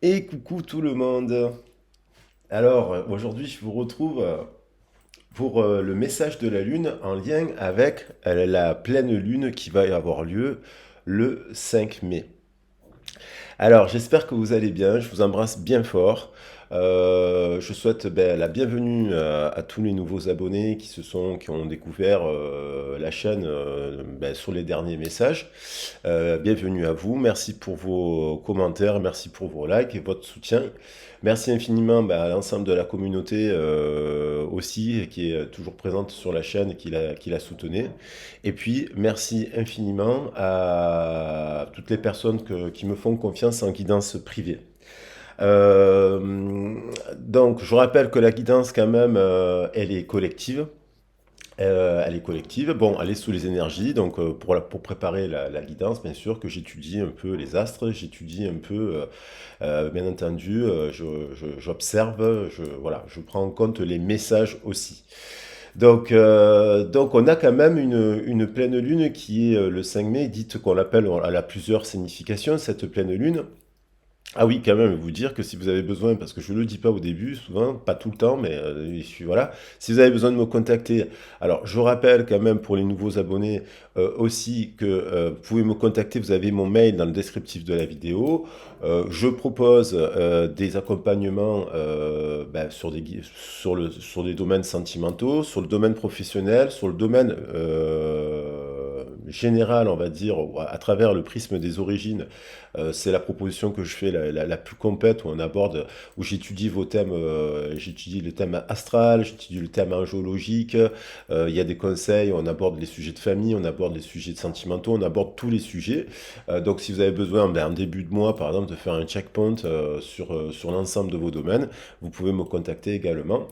Et coucou tout le monde. Alors aujourd'hui je vous retrouve pour le message de la Lune en lien avec la pleine Lune qui va y avoir lieu le 5 mai. Alors, j'espère que vous allez bien, je vous embrasse bien fort. Je souhaite la bienvenue à tous les nouveaux abonnés qui ont découvert la chaîne sur les derniers messages. Bienvenue à vous, merci pour vos commentaires, merci pour vos likes et votre soutien. Merci infiniment à l'ensemble de la communauté aussi qui est toujours présente sur la chaîne et qui la soutenait. Et puis merci infiniment à toutes les personnes qui me font confiance en guidance privée. Euh, donc je rappelle que la guidance quand même, elle est collective. Elle est collective. Bon, elle est sous les énergies. Donc, pour préparer la guidance, bien sûr, que j'étudie un peu les astres, j'étudie un peu, bien entendu, j'observe, voilà, je prends en compte les messages aussi. Donc on a quand même une pleine lune qui est le 5 mai, dite qu'on l'appelle, elle a plusieurs significations, cette pleine lune. Ah oui, quand même, vous dire que si vous avez besoin, parce que je ne le dis pas au début, souvent, pas tout le temps, mais voilà, si vous avez besoin de me contacter, alors je rappelle quand même pour les nouveaux abonnés aussi que vous pouvez me contacter, vous avez mon mail dans le descriptif de la vidéo. Je propose des accompagnements sur des domaines sentimentaux, sur le domaine professionnel, sur le domaine général, on va dire, à travers le prisme des origines. C'est la proposition que je fais la plus complète où on aborde, où j'étudie vos thèmes, j'étudie le thème astral, j'étudie le thème angiologique, il y a des conseils, on aborde les sujets de famille, on aborde les sujets de sentimentaux, on aborde tous les sujets. Donc si vous avez besoin, en début de mois, par exemple, de faire un checkpoint sur l'ensemble de vos domaines, vous pouvez me contacter également.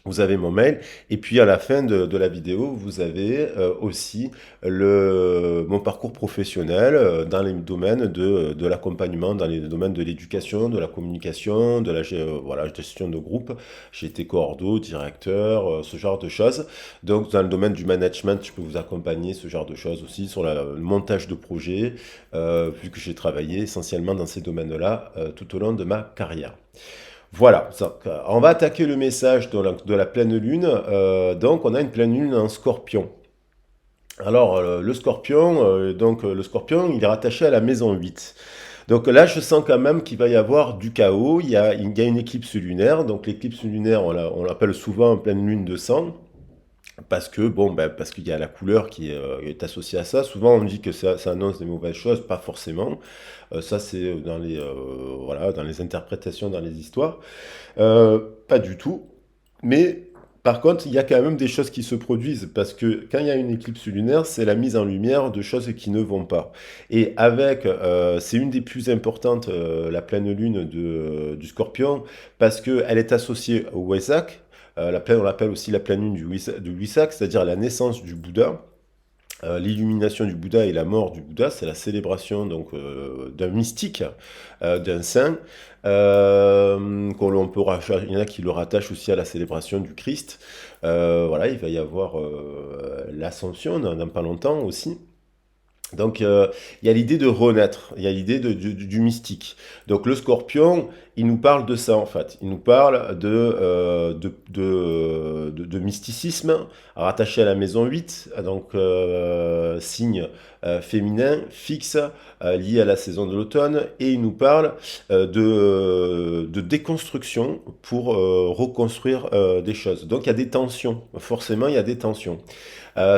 Vous avez mon mail, et puis à la fin de la vidéo, vous avez aussi mon parcours professionnel dans les domaines de l'accompagnement, dans les domaines de l'éducation, de la communication, voilà, gestion de groupe. J'ai été coordo, directeur, ce genre de choses. Donc dans le domaine du management, je peux vous accompagner, ce genre de choses aussi, sur le montage de projets, vu que j'ai travaillé essentiellement dans ces domaines-là tout au long de ma carrière. Voilà, on va attaquer le message de la pleine lune. Donc, on a une pleine lune en scorpion. Alors, le scorpion, il est rattaché à la maison 8. Donc là, je sens quand même qu'il va y avoir du chaos. Il y a une éclipse lunaire. Donc, l'éclipse lunaire, on l'appelle souvent pleine lune de sang. Parce qu'il y a la couleur qui est associée à ça. Souvent, on dit que ça annonce des mauvaises choses, pas forcément. Ça, c'est voilà, dans les interprétations, dans les histoires. Pas du tout. Mais par contre, il y a quand même des choses qui se produisent parce que quand il y a une éclipse lunaire, c'est la mise en lumière de choses qui ne vont pas. Et c'est une des plus importantes, la pleine lune du Scorpion, parce qu'elle est associée au Wesak. On l'appelle aussi la pleine lune du Wesak, c'est-à-dire la naissance du Bouddha. L'illumination du Bouddha et la mort du Bouddha, c'est la célébration donc d'un mystique, d'un saint, il y en a qui le rattachent aussi à la célébration du Christ. Voilà, il va y avoir l'ascension dans pas longtemps aussi. Donc, il y a l'idée de renaître, il y a l'idée du mystique. Donc, le scorpion, il nous parle de ça, en fait. Il nous parle de mysticisme rattaché à la maison 8, donc signe féminin, fixe, lié à la saison de l'automne. Et il nous parle de déconstruction pour reconstruire des choses. Donc, il y a des tensions, forcément, il y a des tensions.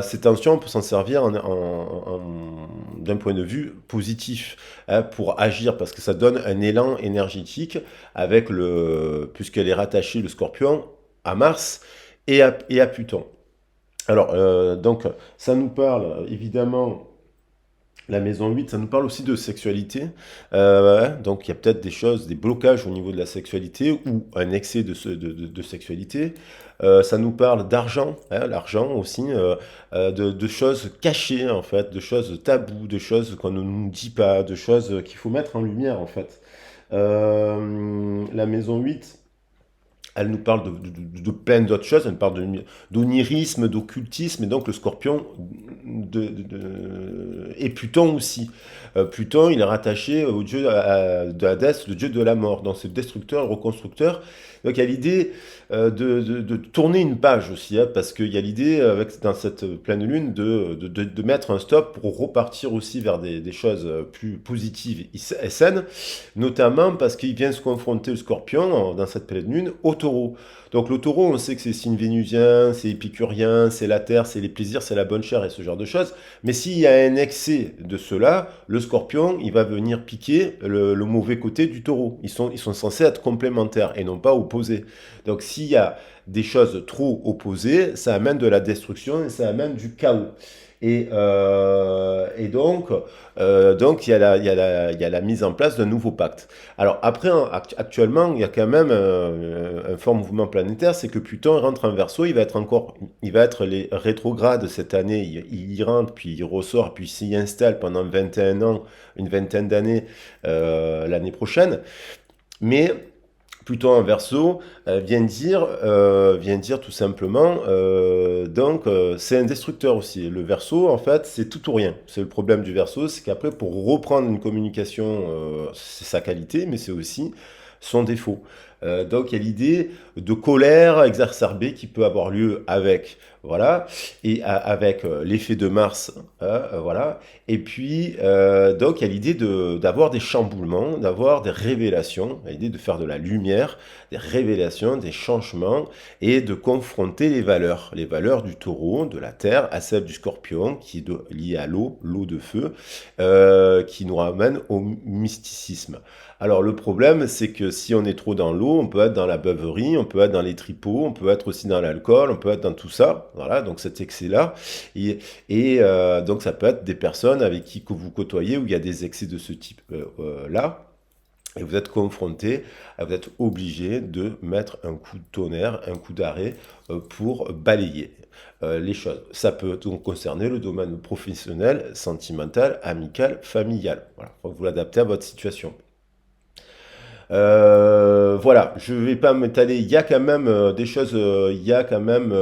Ces tensions, on peut s'en servir d'un point de vue positif hein, pour agir, parce que ça donne un élan énergétique puisqu'elle est rattachée, le scorpion, à Mars et à Pluton. Alors, donc, ça nous parle évidemment la maison 8, ça nous parle aussi de sexualité. Ouais, donc il y a peut-être des choses, des blocages au niveau de la sexualité ou un excès de sexualité. Ça nous parle d'argent, hein, l'argent aussi, de choses cachées en fait, de choses taboues, de choses qu'on ne nous dit pas, de choses qu'il faut mettre en lumière en fait. La maison 8, Elle nous parle de plein d'autres choses, elle nous parle d'onirisme, d'occultisme, et donc le scorpion et Pluton aussi. Pluton, il est rattaché au dieu de Hadès, le dieu de la mort, donc c'est destructeur, reconstructeur. Donc il y a l'idée de tourner une page aussi, hein, parce qu'il y a l'idée, dans cette pleine lune, de mettre un stop pour repartir aussi vers des choses plus positives et saines, notamment parce qu'il vient se confronter le scorpion dans cette pleine lune au taureau. Donc le taureau, on sait que c'est signe vénusien, c'est épicurien, c'est la terre, c'est les plaisirs, c'est la bonne chair et ce genre de choses. Mais s'il y a un excès de cela, le scorpion, il va venir piquer le mauvais côté du taureau. Ils sont censés être complémentaires et non pas opposés. Donc s'il y a des choses trop opposées, ça amène de la destruction et ça amène du chaos. Et donc il y a la mise en place d'un nouveau pacte. Alors après, actuellement, il y a quand même un fort mouvement planétaire, c'est que Pluton rentre en Verseau, il va être les rétrogrades cette année, il y rentre, puis il ressort, puis il s'y installe pendant 21 ans, une vingtaine d'années l'année prochaine. Mais Pluton en Verseau vient dire tout simplement, c'est un destructeur aussi. Le Verseau, en fait, c'est tout ou rien. C'est le problème du Verseau, c'est qu'après, pour reprendre une communication, c'est sa qualité, mais c'est aussi son défaut. Donc il y a l'idée de colère exacerbée qui peut avoir lieu avec, voilà, et avec l'effet de Mars, voilà. Et puis donc il y a l'idée d'avoir des chamboulements, d'avoir des révélations, l'idée de faire de la lumière, des révélations, des changements et de confronter les valeurs du Taureau, de la Terre, à celles du Scorpion, qui est liée à l'eau de feu, qui nous ramène au mysticisme. Alors le problème, c'est que si on est trop dans l'eau, on peut être dans la beuverie, on peut être dans les tripots, on peut être aussi dans l'alcool, on peut être dans tout ça. Voilà, donc cet excès-là. Donc ça peut être des personnes avec qui que vous côtoyez où il y a des excès de ce type-là. Et vous êtes confronté, vous êtes obligé de mettre un coup de tonnerre, un coup d'arrêt pour balayer les choses. Ça peut donc concerner le domaine professionnel, sentimental, amical, familial. Voilà, faut que vous l'adaptez à votre situation. Voilà, je vais pas m'étaler. Il y a quand même des choses. Il y a quand même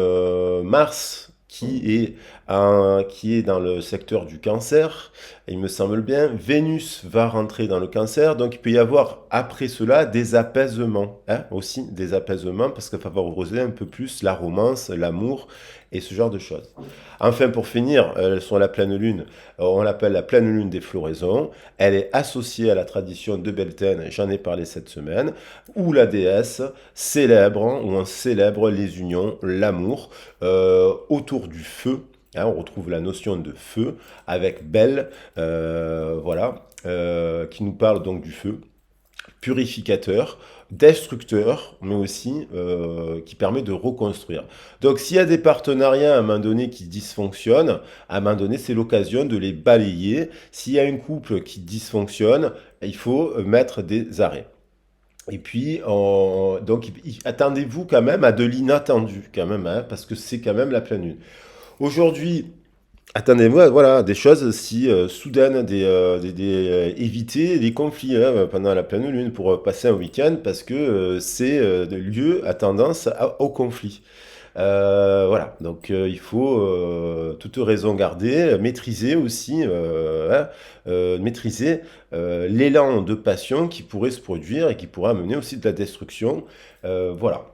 Mars qui est dans le secteur du cancer. Il me semble bien. Vénus va rentrer dans le cancer, donc il peut y avoir après cela des apaisements, hein, aussi des apaisements parce que favoriser un peu plus la romance, l'amour et ce genre de choses. Enfin, pour finir, sur la pleine lune, on l'appelle la pleine lune des floraisons. Elle est associée à la tradition de Beltane, j'en ai parlé cette semaine, où la déesse célèbre, où on célèbre les unions, l'amour, autour du feu. Hein, on retrouve la notion de feu avec Belle, voilà, qui nous parle donc du feu purificateur, destructeur, mais aussi qui permet de reconstruire. Donc s'il y a des partenariats à un moment donné qui dysfonctionnent, à un moment donné c'est l'occasion de les balayer. S'il y a une couple qui dysfonctionne, il faut mettre des arrêts. Et puis, donc, attendez-vous quand même à de l'inattendu, quand même, hein, parce que c'est quand même la pleine lune. Aujourd'hui, attendez-moi, voilà, des choses si soudaines, éviter des conflits hein, pendant la pleine lune pour passer un week-end, parce que c'est lieu à tendance au conflit. Voilà, donc il faut toute raison garder, maîtriser aussi, maîtriser l'élan de passion qui pourrait se produire et qui pourrait amener aussi de la destruction. Voilà.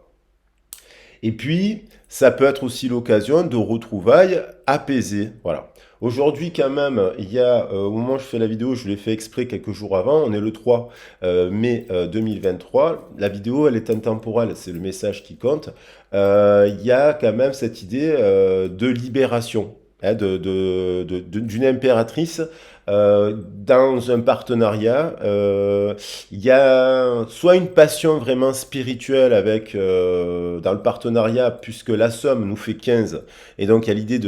Et puis, ça peut être aussi l'occasion de retrouvailles apaisées. Voilà. Aujourd'hui, quand même, il y a, au moment où je fais la vidéo, je l'ai fait exprès quelques jours avant, on est le 3 mai 2023. La vidéo, elle est intemporelle, c'est le message qui compte. Il y a quand même cette idée de libération, hein, d'une impératrice dans un partenariat. Il y a soit une passion vraiment spirituelle avec dans le partenariat, puisque la somme nous fait 15, et donc il y a l'idée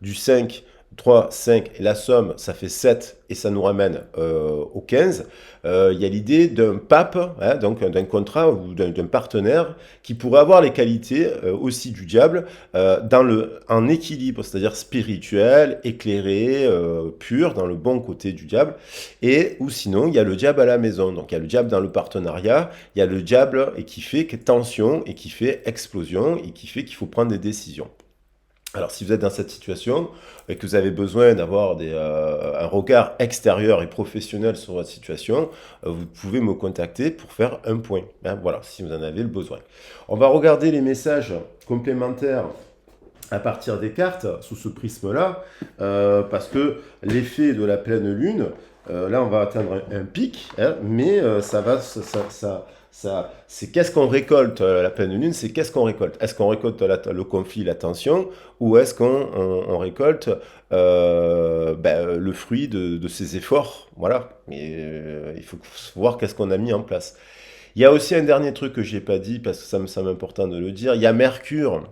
du 5 3, 5, et la somme, ça fait 7, et ça nous ramène au 15. Il y a l'idée d'un pape, hein, donc d'un contrat ou d'un partenaire qui pourrait avoir les qualités aussi du diable en équilibre, c'est-à-dire spirituel, éclairé, pur, dans le bon côté du diable. Et ou sinon, il y a le diable à la maison. Donc il y a le diable dans le partenariat, il y a le diable et qui fait tension et qui fait explosion et qui fait qu'il faut prendre des décisions. Alors, si vous êtes dans cette situation et que vous avez besoin d'avoir un regard extérieur et professionnel sur votre situation, vous pouvez me contacter pour faire un point. Hein, voilà, si vous en avez le besoin. On va regarder les messages complémentaires à partir des cartes sous ce prisme-là, parce que l'effet de la pleine lune, là on va atteindre un pic, hein, mais c'est qu'est-ce qu'on récolte la pleine lune, c'est qu'est-ce qu'on récolte. Est-ce qu'on récolte le conflit, la tension, ou est-ce qu'on récolte le fruit de ses efforts. Voilà, et, il faut voir qu'est-ce qu'on a mis en place. Il y a aussi un dernier truc que j'ai pas dit, parce que ça me semble important de le dire, il y a Mercure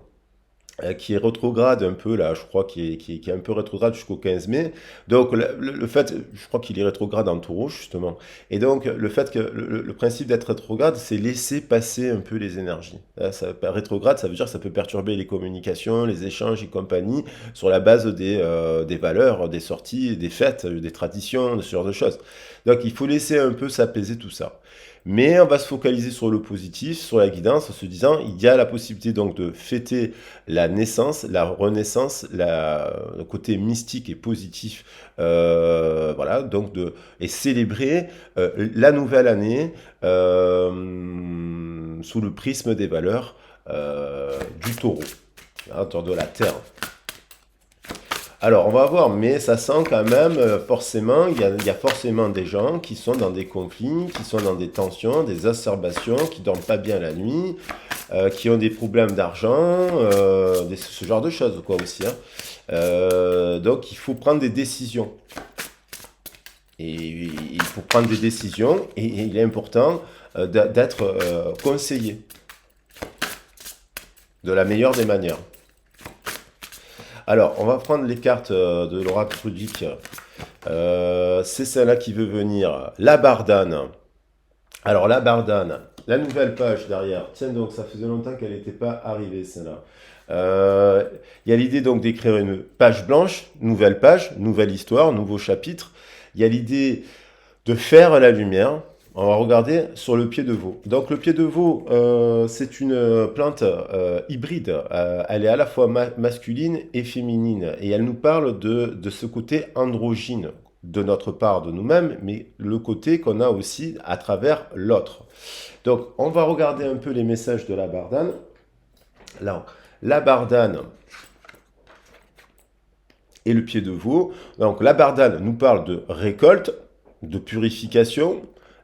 qui est rétrograde un peu là, je crois, qui est un peu rétrograde jusqu'au 15 mai. Donc le fait, je crois qu'il est rétrograde en taureau justement. Et donc le fait que le principe d'être rétrograde, c'est laisser passer un peu les énergies. Rétrograde, ça veut dire que ça peut perturber les communications, les échanges et compagnie, sur la base des valeurs, des sorties, des fêtes, des traditions, ce genre de choses. Donc il faut laisser un peu s'apaiser tout ça. Mais on va se focaliser sur le positif, sur la guidance, en se disant il y a la possibilité donc de fêter la naissance, la renaissance, le côté mystique et positif, voilà, donc et célébrer la nouvelle année sous le prisme des valeurs du taureau, hein, autour de la terre. Alors, on va voir, mais ça sent quand même, forcément, il y a forcément des gens qui sont dans des conflits, qui sont dans des tensions, des exacerbations, qui dorment pas bien la nuit, qui ont des problèmes d'argent, ce genre de choses, quoi, aussi, hein. Donc, il faut prendre des décisions. Et pour prendre des décisions, et il est important d'être conseillé de la meilleure des manières. Alors, on va prendre les cartes de l'oracle druidique. C'est celle-là qui veut venir. La Bardane. Alors, la Bardane, la nouvelle page derrière. Tiens, donc, ça faisait longtemps qu'elle n'était pas arrivée, celle-là. Il y a l'idée donc d'écrire une page blanche, nouvelle page, nouvelle histoire, nouveau chapitre. Il y a l'idée de faire la lumière. On va regarder sur le pied de veau. Donc le pied de veau, c'est une plante hybride. Elle est à la fois masculine et féminine. Et elle nous parle de ce côté androgyne de notre part, de nous-mêmes, mais le côté qu'on a aussi à travers l'autre. Donc on va regarder un peu les messages de la Bardane. Là, la Bardane et le pied de veau. Donc la Bardane nous parle de récolte, de purification,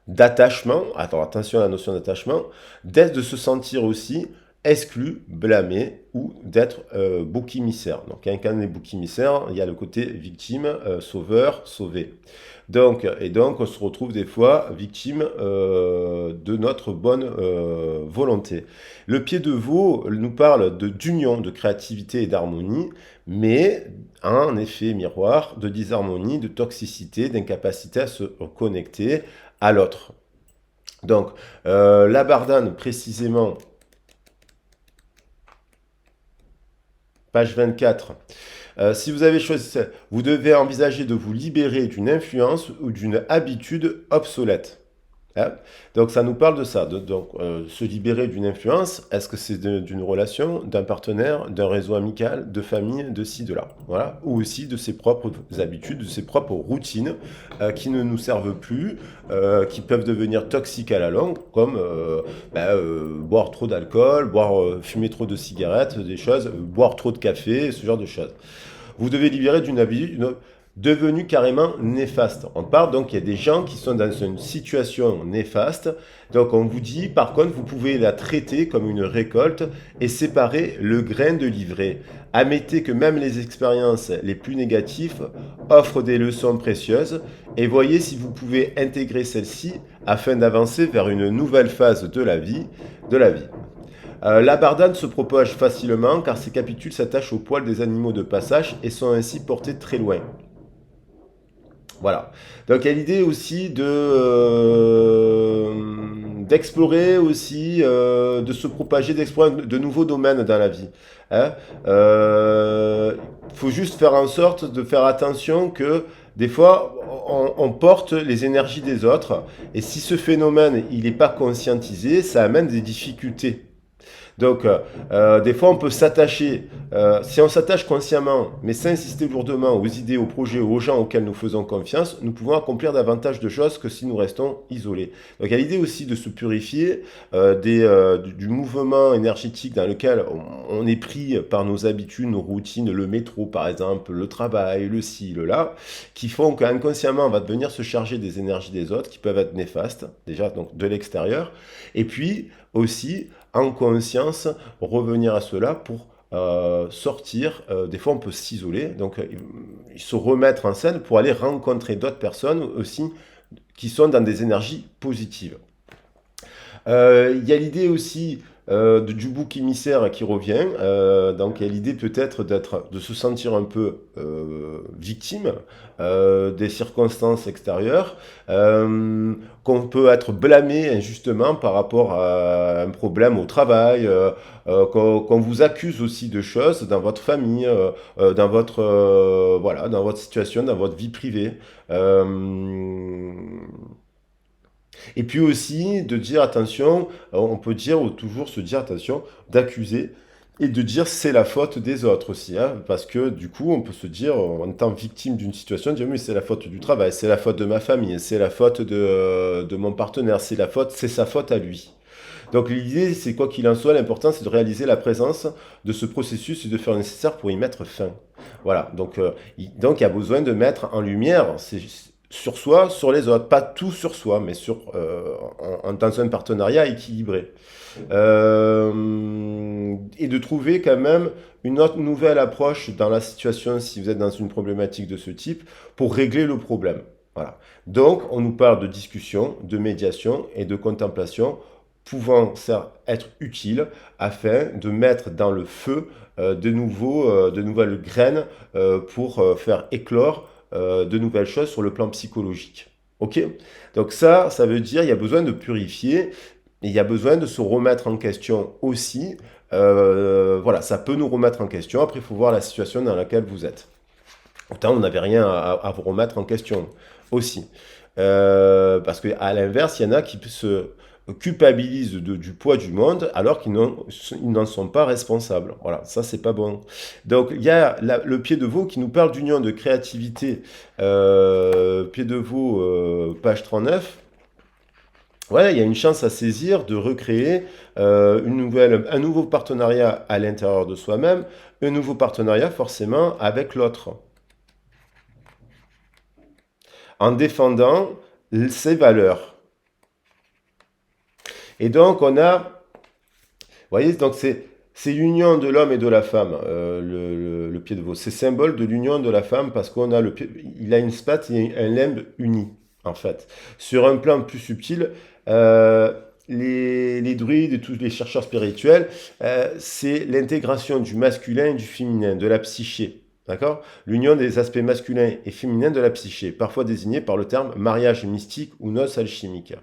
d'attachement, attention à la notion d'attachement, de se sentir aussi exclu, blâmé ou d'être bouc émissaire. Donc quand on est bouc émissaire, il y a le côté victime, sauveur, sauvé. Donc on se retrouve des fois victime de notre bonne volonté. Le pied de veau nous parle d'union, de créativité et d'harmonie, mais un effet miroir de disharmonie, de toxicité, d'incapacité à se connecter à l'autre. Donc, la Bardane, précisément, page 24. Si vous avez choisi, vous devez envisager de vous libérer d'une influence ou d'une habitude obsolète. Hein. Donc ça nous parle de ça, se libérer d'une influence, est-ce que c'est d'une relation, d'un partenaire, d'un réseau amical, de famille, de ci, de là, voilà, ou aussi de ses propres habitudes, de ses propres routines qui ne nous servent plus, qui peuvent devenir toxiques à la longue, comme boire trop d'alcool, fumer trop de cigarettes, des choses, boire trop de café, ce genre de choses. Vous devez libérer d'une habitude devenue carrément néfaste. On parle donc, il y a des gens qui sont dans une situation néfaste. Donc on vous dit, par contre, vous pouvez la traiter comme une récolte et séparer le grain de l'ivraie. Admettez que même les expériences les plus négatives offrent des leçons précieuses et voyez si vous pouvez intégrer celles-ci afin d'avancer vers une nouvelle phase de la vie. La bardane se propage facilement car ces capitules s'attachent aux poils des animaux de passage et sont ainsi portés très loin. Voilà. Donc il y a l'idée aussi d'explorer aussi, de se propager, d'explorer de nouveaux domaines dans la vie. Hein. Faut juste faire en sorte de faire attention que des fois on porte les énergies des autres et si ce phénomène il n'est pas conscientisé, ça amène des difficultés. Donc, des fois, on peut s'attacher, si on s'attache consciemment, mais sans insister lourdement aux idées, aux projets, aux gens auxquels nous faisons confiance, nous pouvons accomplir davantage de choses que si nous restons isolés. Donc, il y a l'idée aussi de se purifier du mouvement énergétique dans lequel on est pris par nos habitudes, nos routines, le métro par exemple, le travail, le ci, le là, qui font qu'inconsciemment, on va devenir se charger des énergies des autres, qui peuvent être néfastes, déjà donc de l'extérieur, et puis aussi en conscience, revenir à cela pour sortir. Des fois, on peut s'isoler, donc se remettre en scène pour aller rencontrer d'autres personnes aussi qui sont dans des énergies positives. Il y a l'idée aussi du bouc émissaire qui revient. Donc il y a l'idée peut-être de se sentir un peu victime des circonstances extérieures, qu'on peut être blâmé injustement par rapport à un problème au travail, qu'on vous accuse aussi de choses dans votre famille, dans votre voilà, dans votre situation, dans votre vie privée. Et puis aussi de dire attention, on peut dire ou toujours se dire attention, d'accuser et de dire c'est la faute des autres aussi, hein, parce que du coup on peut se dire en étant victime d'une situation, dire mais c'est la faute du travail, c'est la faute de ma famille, c'est la faute de mon partenaire, c'est sa faute à lui. Donc l'idée c'est quoi qu'il en soit, l'important c'est de réaliser la présence de ce processus et de faire le nécessaire pour y mettre fin. Voilà, donc il y a besoin de mettre en lumière sur soi, sur les autres, pas tout sur soi, mais dans un partenariat équilibré. Et de trouver quand même une autre nouvelle approche dans la situation si vous êtes dans une problématique de ce type pour régler le problème. Voilà. Donc, on nous parle de discussion, de médiation et de contemplation pouvant être utiles afin de mettre dans le feu de nouvelles graines pour faire éclore de nouvelles choses sur le plan psychologique. Ok. Donc ça veut dire il y a besoin de purifier, et il y a besoin de se remettre en question aussi. Voilà, ça peut nous remettre en question. Après, il faut voir la situation dans laquelle vous êtes. Autant on n'avait rien à vous remettre en question aussi. Parce qu'à l'inverse, il y en a qui se culpabilisent du poids du monde alors qu'ils n'en sont pas responsables. Voilà, ça c'est pas bon. Donc il y a le pied de veau qui nous parle d'union de créativité. Pied de veau, page 39. Ouais, il y a une chance à saisir de recréer un nouveau partenariat à l'intérieur de soi-même, un nouveau partenariat forcément avec l'autre, en défendant ses valeurs. Et donc on a, vous voyez, donc c'est l'union de l'homme et de la femme, le pied de veau. C'est symbole de l'union de la femme parce qu'on a il a une spate et un limbe unis, en fait. Sur un plan plus subtil, les druides et tous les chercheurs spirituels, c'est l'intégration du masculin et du féminin, de la psyché. D'accord? L'union des aspects masculins et féminins de la psyché, parfois désignée par le terme mariage mystique ou noces alchimiques.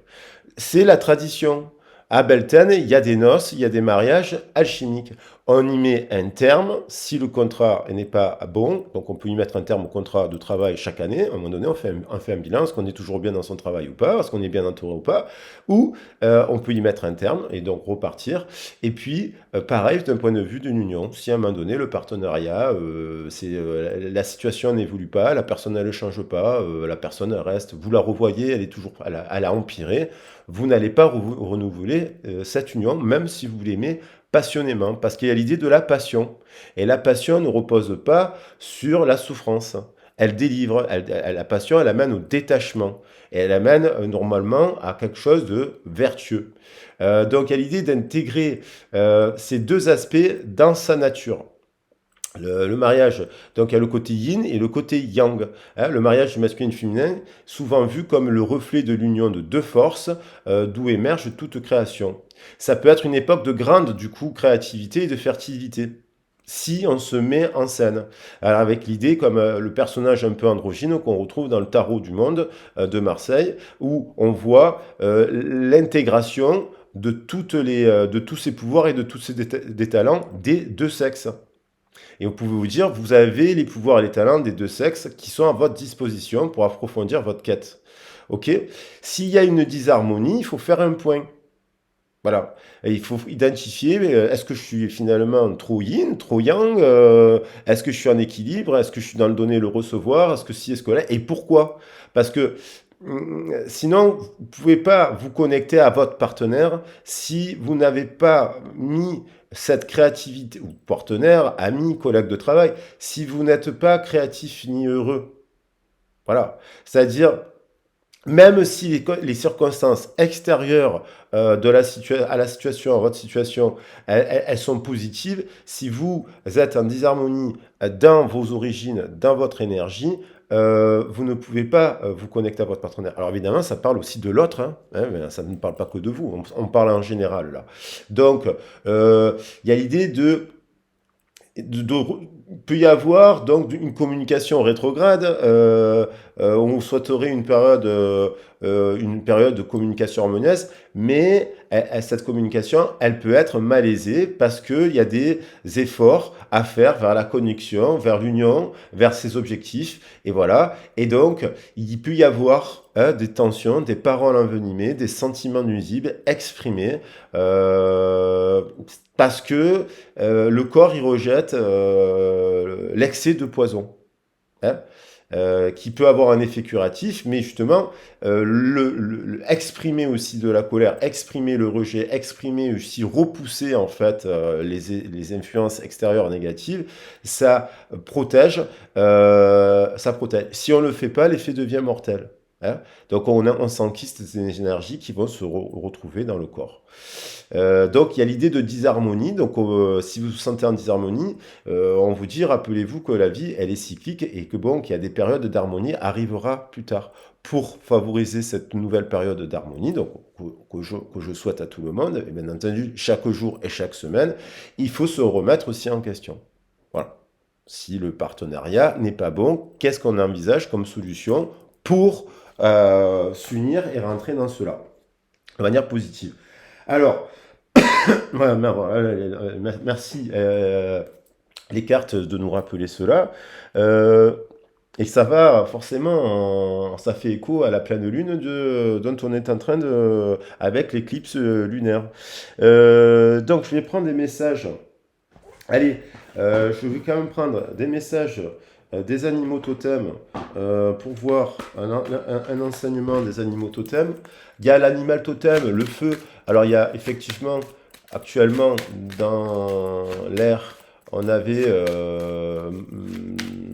C'est la tradition. À Beltane, il y a des noces, il y a des mariages alchimiques. On y met un terme si le contrat n'est pas bon. Donc on peut y mettre un terme au contrat de travail chaque année. À un moment donné, on fait un bilan, est-ce qu'on est toujours bien dans son travail ou pas, est-ce qu'on est bien entouré ou pas. Ou on peut y mettre un terme et donc repartir. Et puis, pareil, d'un point de vue d'une union, si à un moment donné, le partenariat, la situation n'évolue pas, la personne elle ne change pas, la personne elle reste, vous la revoyez, elle a empiré, vous n'allez pas renouveler cette union, même si vous l'aimez passionnément, parce qu'il y a l'idée de la passion. Et la passion ne repose pas sur la souffrance. Elle délivre, la passion, elle amène au détachement. Et elle amène normalement à quelque chose de vertueux. Donc il y a l'idée d'intégrer ces deux aspects dans sa nature. Le mariage, donc il y a le côté yin et le côté yang. Hein. Le mariage du masculin et du féminin, souvent vu comme le reflet de l'union de deux forces, d'où émerge toute création. Ça peut être une époque de grande, du coup, créativité et de fertilité, si on se met en scène. Alors avec l'idée, comme le personnage un peu androgyne qu'on retrouve dans le tarot du monde de Marseille, où on voit l'intégration de tous ces pouvoirs et de tous ces des talents des deux sexes. Et vous pouvez vous dire, vous avez les pouvoirs et les talents des deux sexes qui sont à votre disposition pour approfondir votre quête. Ok. S'il y a une disharmonie, il faut faire un point. Voilà. Et il faut identifier, est-ce que je suis finalement trop yin, trop yang, est-ce que je suis en équilibre, est-ce que je suis dans le donner et le recevoir, est-ce que si, est-ce que là, et pourquoi? Parce que sinon, vous ne pouvez pas vous connecter à votre partenaire si vous n'avez pas mis cette créativité, ou partenaire, ami, collègue de travail, si vous n'êtes pas créatif ni heureux. Voilà. C'est-à-dire, même si les circonstances extérieures à la situation, à votre situation, elles sont positives, si vous êtes en disharmonie dans vos origines, dans votre énergie, vous ne pouvez pas vous connecter à votre partenaire. Alors évidemment, ça parle aussi de l'autre, hein, mais ça ne parle pas que de vous, on parle en général là. Donc, il y a l'idée peut y avoir donc une communication rétrograde. On souhaiterait une période de communication harmonieuse, mais cette communication, elle peut être malaisée parce qu'il y a des efforts à faire vers la connexion, vers l'union, vers ses objectifs, et voilà. Et donc, il peut y avoir des tensions, des paroles envenimées, des sentiments nuisibles exprimés. Parce que le corps, il rejette l'excès de poison, hein, qui peut avoir un effet curatif, mais justement, exprimer aussi de la colère, exprimer le rejet, exprimer aussi, repousser en fait les influences extérieures négatives, ça protège, ça protège. Si on ne le fait pas, l'effet devient mortel. Hein. Donc on s'enquiste des énergies qui vont se retrouver dans le corps. Donc il y a l'idée de disharmonie. Donc si vous vous sentez en disharmonie, on vous dit, rappelez-vous que la vie, elle est cyclique et que bon, qu'il y a des périodes d'harmonie arrivera plus tard. Pour favoriser cette nouvelle période d'harmonie, donc que je souhaite à tout le monde, et bien entendu, chaque jour et chaque semaine, il faut se remettre aussi en question. Voilà. Si le partenariat n'est pas bon, qu'est-ce qu'on envisage comme solution pour s'unir et rentrer dans cela de manière positive. Alors, voilà, merci les cartes de nous rappeler cela. Et ça va forcément, ça fait écho à la pleine lune dont on est en train de, avec l'éclipse lunaire. Donc je vais prendre des messages. Allez, je vais quand même prendre des messages des animaux totems pour voir un enseignement des animaux totems. Il y a l'animal totem, le feu. Alors il y a effectivement actuellement dans l'air, on avait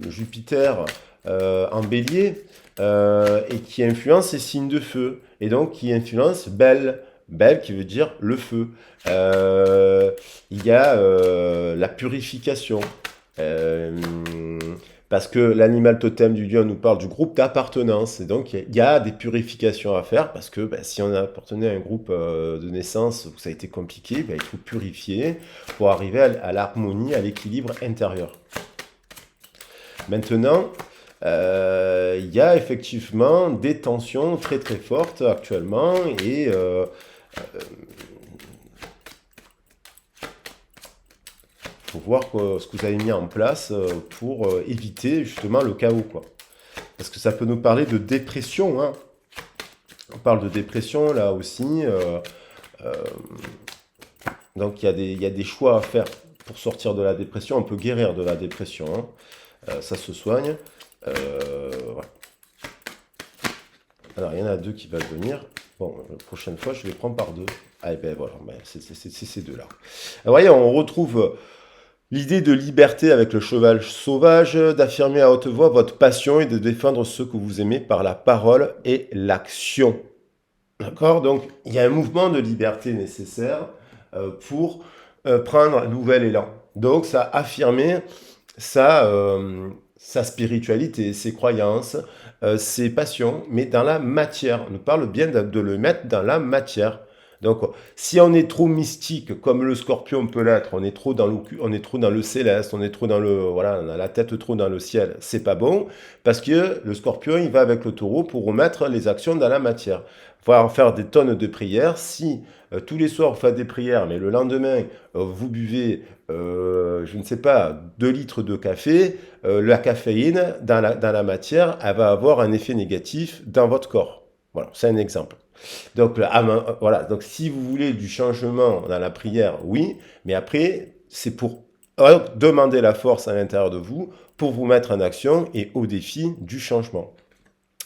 Jupiter en bélier et qui influence les signes de feu. Et donc qui influence Belle. Belle qui veut dire le feu. Il y a la purification. Euh, Parce que l'animal totem du lion nous parle du groupe d'appartenance. Et donc, il y a des purifications à faire parce que si on appartenait à un groupe de naissance où ça a été compliqué, il faut purifier pour arriver à l'harmonie, à l'équilibre intérieur. Maintenant, il y a effectivement des tensions très très fortes actuellement et faut voir ce que vous avez mis en place pour éviter justement le chaos, quoi. Parce que ça peut nous parler de dépression, hein. On parle de dépression là aussi. Euh, donc il y a des choix à faire pour sortir de la dépression. On peut guérir de la dépression, hein. Ça se soigne. Voilà. Alors il y en a deux qui veulent venir. Bon, la prochaine fois je les prends par deux. Ah et ben voilà, c'est ces deux-là. Vous voyez, on retrouve l'idée de liberté avec le cheval sauvage, d'affirmer à haute voix votre passion et de défendre ceux que vous aimez par la parole et l'action. D'accord? Donc, il y a un mouvement de liberté nécessaire pour prendre un nouvel élan. Donc, ça affirmer sa spiritualité, ses croyances, ses passions, mais dans la matière. On nous parle bien de le mettre dans la matière. Donc, si on est trop mystique, comme le scorpion peut l'être, on est trop dans le céleste, on est trop dans voilà, on a la tête trop dans le ciel, c'est pas bon, parce que le scorpion, il va avec le taureau pour remettre les actions dans la matière. Il faut faire des tonnes de prières. Si tous les soirs vous faites des prières, mais le lendemain, vous buvez je ne sais pas, 2 litres de café, la caféine dans la matière, elle va avoir un effet négatif dans votre corps. Voilà, c'est un exemple. Donc, voilà, donc si vous voulez du changement dans la prière, oui, mais après, c'est pour demander la force à l'intérieur de vous pour vous mettre en action et au défi du changement.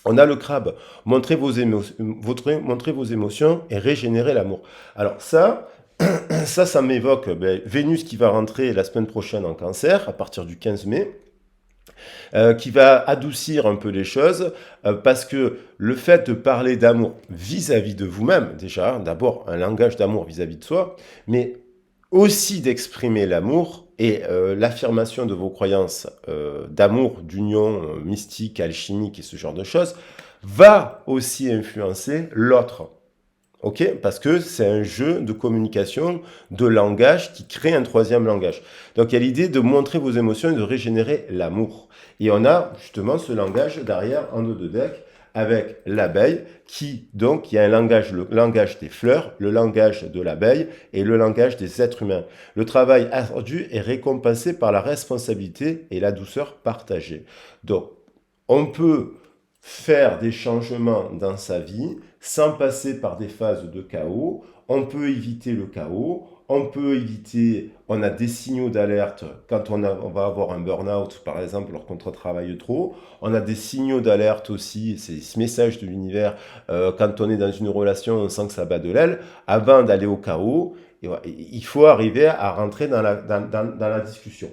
On a le crabe, montrez vos émotions et régénérer l'amour. Alors ça m'évoque Vénus qui va rentrer la semaine prochaine en Cancer, à partir du 15 mai, qui va adoucir un peu les choses, parce que le fait de parler d'amour vis-à-vis de vous-même, déjà, d'abord un langage d'amour vis-à-vis de soi, mais aussi d'exprimer l'amour et l'affirmation de vos croyances d'amour, d'union mystique, alchimique et ce genre de choses, va aussi influencer l'autre. Ok, parce que c'est un jeu de communication, de langage qui crée un troisième langage. Donc il y a l'idée de montrer vos émotions et de régénérer l'amour. Et on a justement ce langage derrière en dos de deck avec l'abeille qui, donc, il y a un langage, le langage des fleurs, le langage de l'abeille et le langage des êtres humains. Le travail ardu est récompensé par la responsabilité et la douceur partagée. Donc, on peut faire des changements dans sa vie sans passer par des phases de chaos. On peut éviter le chaos, on peut éviter, on a des signaux d'alerte quand on va avoir un burn-out, par exemple, lorsqu'on travaille trop. On a des signaux d'alerte aussi, c'est ce message de l'univers, quand on est dans une relation, on sent que ça bat de l'aile. Avant d'aller au chaos, il faut arriver à rentrer dans la discussion.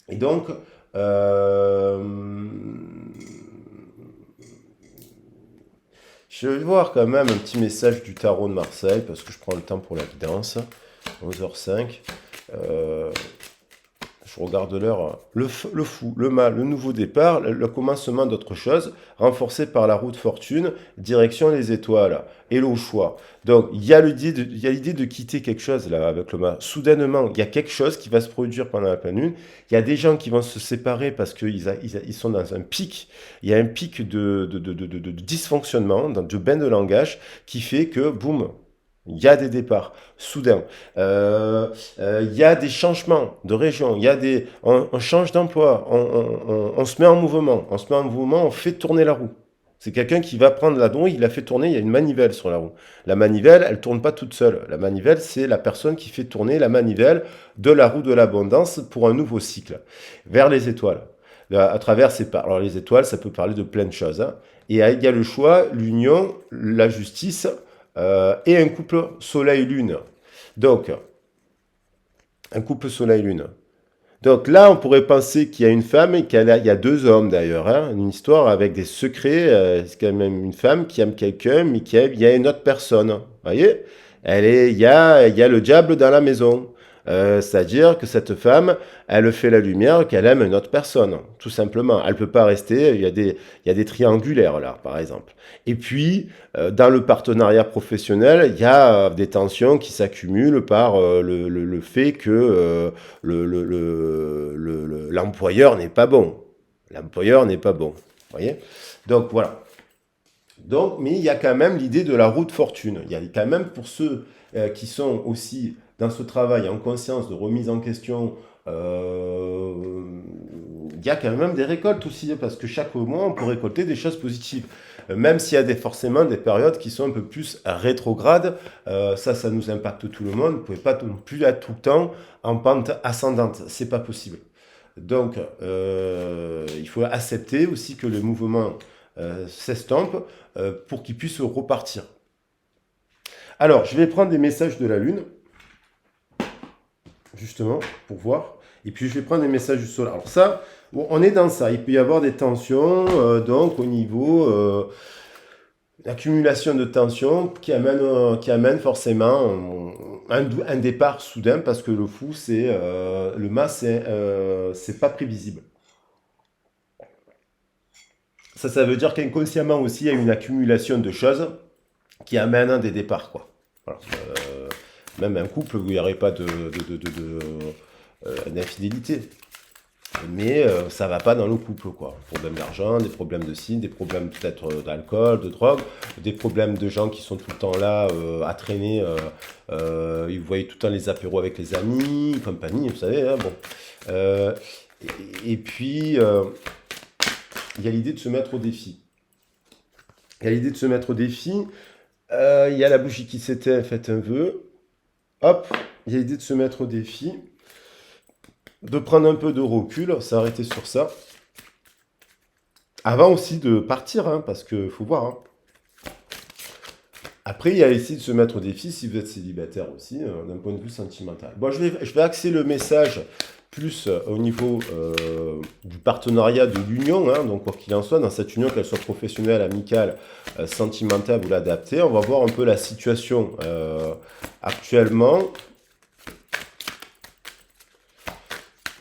Et donc, euh, je vais voir quand même un petit message du tarot de Marseille, parce que je prends le temps pour la guidance. 11h05. Euh, je regarde l'heure. Le fou, le mal, le nouveau départ, le commencement d'autre chose, renforcé par la roue de fortune, direction les étoiles, et le choix. Donc, il y a l'idée de quitter quelque chose là avec le mal. Soudainement, il y a quelque chose qui va se produire pendant la pleine lune. Il y a des gens qui vont se séparer parce qu'ils sont dans un pic. Il y a un pic de dysfonctionnement, de bain de langage, qui fait que, boum, il y a des départs soudains. Il y a des changements de région. On change d'emploi. On se met en mouvement. On se met en mouvement. On fait tourner la roue. C'est quelqu'un qui va prendre la roue. Il la fait tourner. Il y a une manivelle sur la roue. La manivelle, elle tourne pas toute seule. La manivelle, c'est la personne qui fait tourner la manivelle de la roue de l'abondance pour un nouveau cycle vers les étoiles. À travers alors les étoiles, ça peut parler de plein de choses, hein. Et il y a le choix, l'union, la justice et un couple soleil-lune. Donc, un couple soleil-lune. Donc là, on pourrait penser qu'il y a une femme et il y a deux hommes d'ailleurs. Hein, une histoire avec des secrets. C'est quand même une femme qui aime quelqu'un, mais il y a une autre personne. Vous voyez, il y a le diable dans la maison. C'est-à-dire que cette femme, elle fait la lumière qu'elle aime une autre personne, tout simplement. Elle ne peut pas rester, il y a des triangulaires là, par exemple. Et puis, dans le partenariat professionnel, il y a des tensions qui s'accumulent par le fait que l'employeur n'est pas bon. L'employeur n'est pas bon. Vous voyez. Donc voilà. Donc, mais il y a quand même l'idée de la roue de fortune. Il y a quand même pour ceux qui sont aussi dans ce travail en conscience de remise en question, euh, il y a quand même des récoltes aussi, parce que chaque mois, on peut récolter des choses positives. Même s'il y a forcément des périodes qui sont un peu plus rétrogrades, ça nous impacte tout le monde. Vous ne pouvez pas non plus être tout le temps en pente ascendante. C'est pas possible. Donc, il faut accepter aussi que le mouvement s'estompe pour qu'il puisse repartir. Alors, je vais prendre des messages de la Lune, justement, pour voir. Et puis, je vais prendre des messages du Soleil. Alors ça, bon, on est dans ça. Il peut y avoir des tensions, donc, au niveau Une accumulation de tension qui amène forcément un départ soudain parce que le fou, le mât, c'est pas prévisible. Ça veut dire qu'inconsciemment aussi, il y a une accumulation de choses qui amènent des départs, quoi. Voilà. Même un couple où il n'y aurait pas d'infidélité. Mais ça va pas dans le couple, quoi. Des problèmes d'argent, des problèmes de ci, des problèmes peut-être d'alcool, de drogue, des problèmes de gens qui sont tout le temps là à traîner. Ils voient tout le temps les apéros avec les amis, compagnie, vous savez. Hein, bon. Euh, et puis, il y a l'idée de se mettre au défi. Il y a l'idée de se mettre au défi. Il y a la bougie qui s'éteint, faites un vœu. Hop, il y a l'idée de se mettre au défi, de prendre un peu de recul, s'arrêter sur ça. Avant aussi de partir, hein, parce qu'il faut voir. Hein. Après, il y a ici de se mettre au défi si vous êtes célibataire aussi, d'un point de vue sentimental. Bon, je vais axer le message plus au niveau du partenariat de l'union, hein, donc quoi qu'il en soit, dans cette union, qu'elle soit professionnelle, amicale, sentimentale ou l'adapter, on va voir un peu la situation actuellement.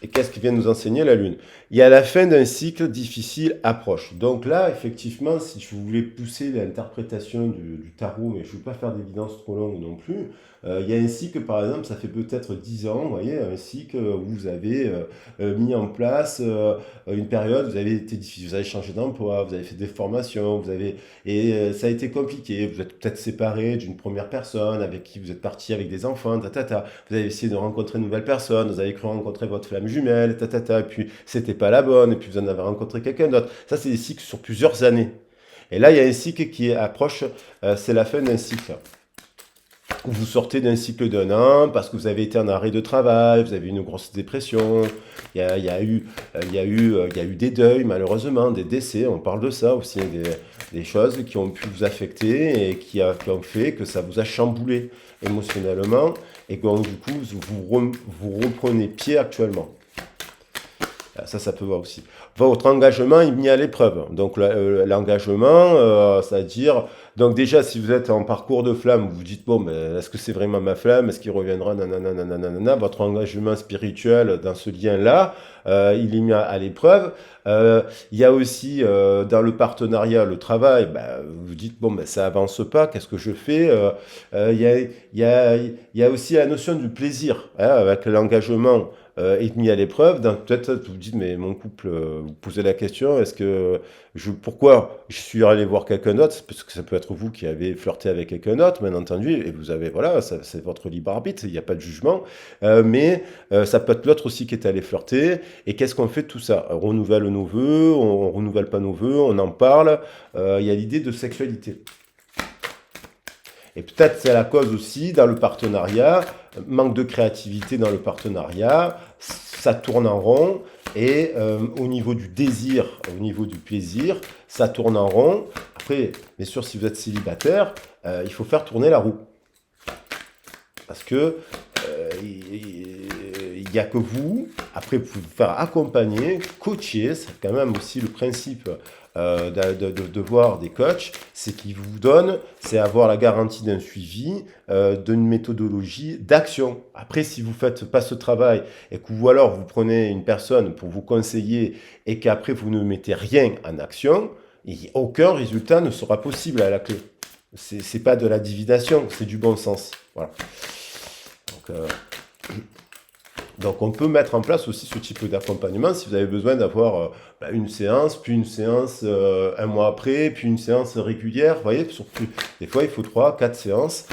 Et qu'est-ce qui vient nous enseigner la Lune? Il y a la fin d'un cycle difficile approche. Donc là, effectivement, si je voulais pousser l'interprétation du tarot, mais je ne veux pas faire d'évidence trop longue non plus, il y a un cycle, par exemple, ça fait peut-être 10 ans, vous voyez, un cycle où vous avez mis en place une période, vous avez été difficile, vous avez changé d'emploi, vous avez fait des formations, ça a été compliqué, vous êtes peut-être séparé d'une première personne avec qui vous êtes parti avec des enfants, vous avez essayé de rencontrer une nouvelle personne, vous avez cru rencontrer votre flamme jumelle, et puis c'était pas la bonne, et puis vous en avez rencontré quelqu'un d'autre. Ça, c'est des cycles sur plusieurs années. Et là, il y a un cycle qui approche, c'est la fin d'un cycle. Vous sortez d'un cycle d'un an parce que vous avez été en arrêt de travail, vous avez eu une grosse dépression, il y a eu des deuils malheureusement, des décès, on parle de ça aussi, des choses qui ont pu vous affecter et qui ont fait que ça vous a chamboulé émotionnellement et que donc, du coup vous reprenez pied actuellement. Ça peut voir aussi. Votre engagement est mis à l'épreuve. Donc l'engagement, c'est-à-dire, donc déjà si vous êtes en parcours de flamme, vous vous dites, bon, mais est-ce que c'est vraiment ma flamme? Est-ce qu'il reviendra? Nanana, nanana. Votre engagement spirituel dans ce lien-là, il est mis à l'épreuve. Il y a aussi dans le partenariat, le travail, vous vous dites, bon, ben, ça avance pas, qu'est-ce que je fais? Il y a aussi la notion du plaisir, hein, avec l'engagement est mis à l'épreuve. Peut-être vous dites, mais mon couple, vous posez la question, pourquoi je suis allé voir quelqu'un d'autre? Parce que ça peut être vous qui avez flirté avec quelqu'un d'autre, bien entendu, et vous avez, voilà, c'est votre libre arbitre, il n'y a pas de jugement, mais ça peut être l'autre aussi qui est allé flirter, et qu'est-ce qu'on fait de tout ça? On renouvelle nos vœux, on renouvelle pas nos vœux, on en parle, il y a l'idée de sexualité. Et peut-être c'est la cause aussi dans le partenariat, manque de créativité dans le partenariat, ça tourne en rond et au niveau du désir, au niveau du plaisir, ça tourne en rond. Après, bien sûr, si vous êtes célibataire, il faut faire tourner la roue. Parce que il n'y a que vous. Après, vous pouvez vous faire accompagner, coacher. C'est quand même aussi le principe de voir des coachs. C'est qu'ils vous donnent, c'est avoir la garantie d'un suivi, d'une méthodologie, d'action. Après, si vous ne faites pas ce travail et que vous, alors, vous prenez une personne pour vous conseiller et qu'après, vous ne mettez rien en action, aucun résultat ne sera possible à la clé. C'est pas de la divination, c'est du bon sens. Voilà. Donc on peut mettre en place aussi ce type d'accompagnement si vous avez besoin d'avoir une séance, puis une séance un mois après, puis une séance régulière. Vous voyez, des fois il faut 3, 4 séances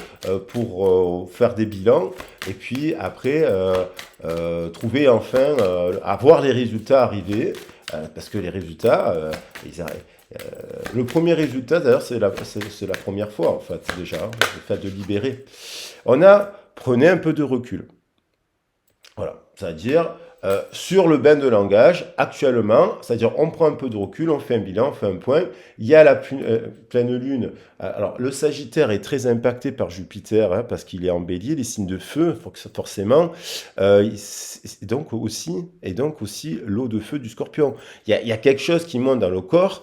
pour faire des bilans et puis après trouver enfin, avoir les résultats arrivés. Parce que les résultats, le premier résultat d'ailleurs c'est la première fois en fait déjà, hein, le fait de libérer. Prenez un peu de recul. Voilà, c'est-à-dire sur le bain de langage, actuellement, c'est-à-dire on prend un peu de recul, on fait un bilan, on fait un point. Il y a la pleine lune. Alors le Sagittaire est très impacté par Jupiter hein, parce qu'il est en Bélier, les signes de feu, forcément. Et donc aussi l'eau de feu du Scorpion. Il y a quelque chose qui monte dans le corps.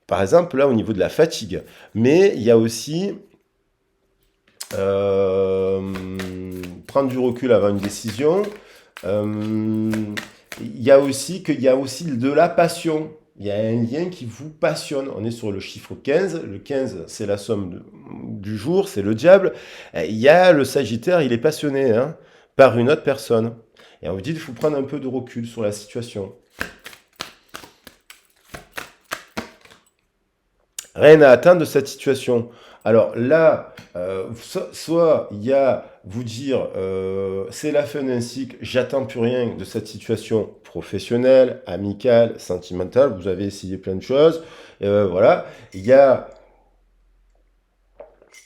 par exemple, là, au niveau de la fatigue. Mais il y a aussi euh, prendre du recul avant une décision. Euh, il y a aussi qu'il y a aussi de la passion. Il y a un lien qui vous passionne. On est sur le chiffre 15. Le 15, c'est la somme du jour, c'est le diable. Il y a le Sagittaire, il est passionné hein, par une autre personne. Et on vous dit qu'il faut prendre un peu de recul sur la situation. Rien à atteindre de cette situation. Alors là, soit il y a vous dire c'est la fin d'un cycle, j'attends plus rien de cette situation professionnelle, amicale, sentimentale. Vous avez essayé plein de choses. Voilà. Il y a,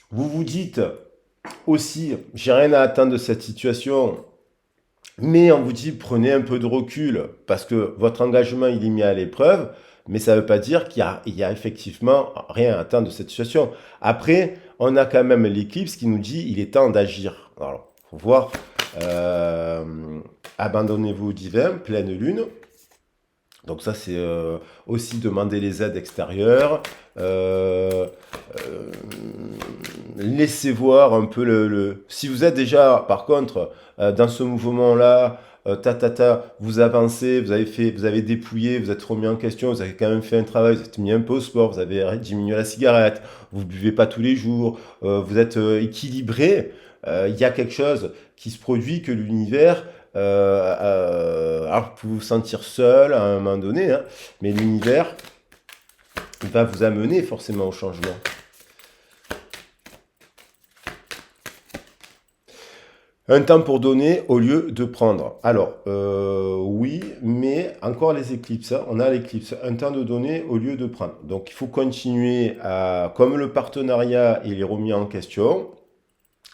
vous vous dites aussi, j'ai rien à attendre de cette situation. Mais on vous dit, prenez un peu de recul parce que votre engagement, il est mis à l'épreuve, mais ça ne veut pas dire qu'il y a effectivement rien à attendre de cette situation. Après, on a quand même l'éclipse qui nous dit, il est temps d'agir. Alors, faut voir, euh, abandonnez-vous au divin, pleine lune. Donc ça, c'est aussi demander les aides extérieures. Euh, euh, Laissez voir un peu Si vous êtes déjà, par contre, dans ce mouvement-là, vous avancez, vous avez dépouillé, vous êtes remis en question, vous avez quand même fait un travail, vous êtes mis un peu au sport, vous avez diminué la cigarette, vous ne buvez pas tous les jours, vous êtes équilibré, il y a quelque chose qui se produit que l'univers alors, vous pouvez vous sentir seul à un moment donné, hein, mais l'univers va vous amener forcément au changement. Un temps pour donner au lieu de prendre. Alors, oui, mais encore les éclipses. Hein, on a l'éclipse. Un temps de donner au lieu de prendre. Donc, il faut continuer à... Comme le partenariat, il est remis en question,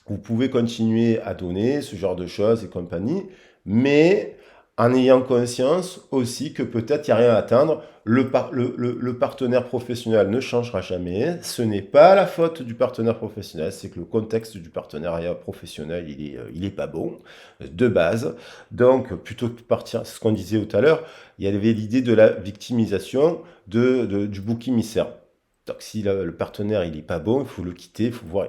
vous pouvez continuer à donner ce genre de choses et compagnie, mais en ayant conscience aussi que peut-être il n'y a rien à atteindre. Le partenaire professionnel ne changera jamais. Ce n'est pas la faute du partenaire professionnel, c'est que le contexte du partenariat professionnel, il est pas bon, de base. Donc, plutôt que de partir, c'est ce qu'on disait tout à l'heure, il y avait l'idée de la victimisation du bouc émissaire. Donc, si le partenaire il est pas bon, il faut le quitter, il faut voir.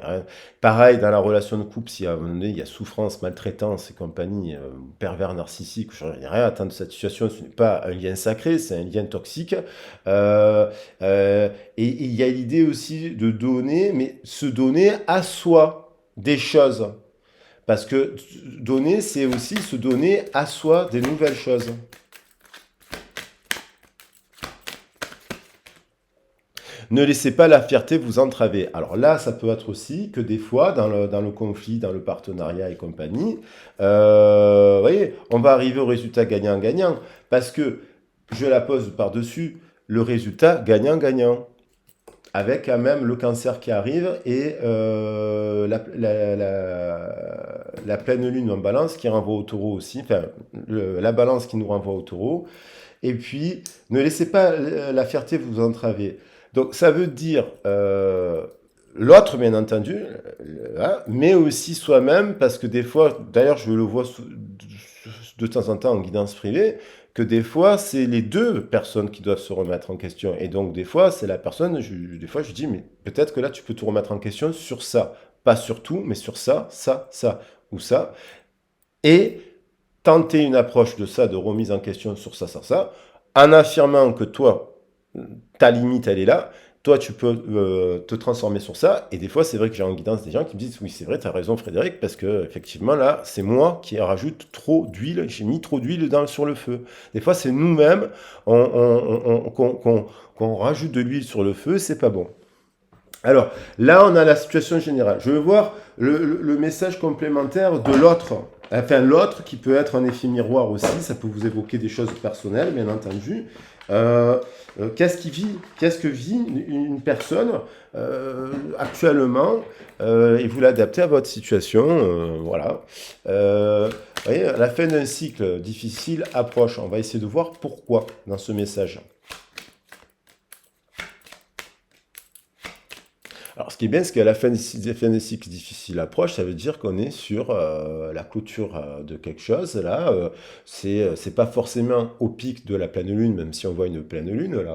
Pareil, dans la relation de couple, si à un moment donné il y a souffrance, maltraitance et compagnie, pervers narcissique, je n'ai rien à atteindre de cette situation, ce n'est pas un lien sacré, c'est un lien toxique. Euh, et il y a l'idée aussi de donner, mais se donner à soi des choses. Parce que donner, c'est aussi se donner à soi des nouvelles choses. Ne laissez pas la fierté vous entraver. Alors là, ça peut être aussi que des fois, dans le conflit, dans le partenariat et compagnie, vous voyez, on va arriver au résultat gagnant-gagnant. Parce que, je la pose par-dessus, le résultat gagnant-gagnant. Avec quand même le cancer qui arrive et la pleine lune en balance qui renvoie au taureau aussi, enfin la balance qui nous renvoie au taureau. Et puis, ne laissez pas la fierté vous entraver. Donc, ça veut dire l'autre, bien entendu, hein, mais aussi soi-même, parce que des fois, d'ailleurs, je le vois de temps en temps en guidance privée, que des fois, c'est les deux personnes qui doivent se remettre en question. Et donc, des fois, c'est la personne, des fois, je dis, mais peut-être que là, tu peux te remettre en question sur ça. Pas sur tout, mais sur ça, ça, ou ça. Et tenter une approche de ça, de remise en question sur ça, en affirmant que toi, ta limite, elle est là. Toi, tu peux te transformer sur ça. Et des fois, c'est vrai que j'ai en guidance des gens qui me disent, oui, c'est vrai, tu as raison, Frédéric, parce que effectivement, là, c'est moi qui rajoute trop d'huile. J'ai mis trop d'huile sur le feu. Des fois, c'est nous-mêmes qu'on rajoute de l'huile sur le feu, c'est pas bon. Alors, là, on a la situation générale. Je veux voir le message complémentaire de l'autre. Enfin, l'autre qui peut être un effet miroir aussi. Ça peut vous évoquer des choses personnelles, bien entendu. Qu'est-ce que vit une personne actuellement et vous l'adaptez à votre situation. Voilà. Vous voyez, la fin d'un cycle difficile approche. On va essayer de voir pourquoi dans ce message. Alors, ce qui est bien, c'est qu'à la fin des cycles difficiles approche, ça veut dire qu'on est sur la clôture de quelque chose. Là, c'est pas forcément au pic de la pleine lune, même si on voit une pleine lune là,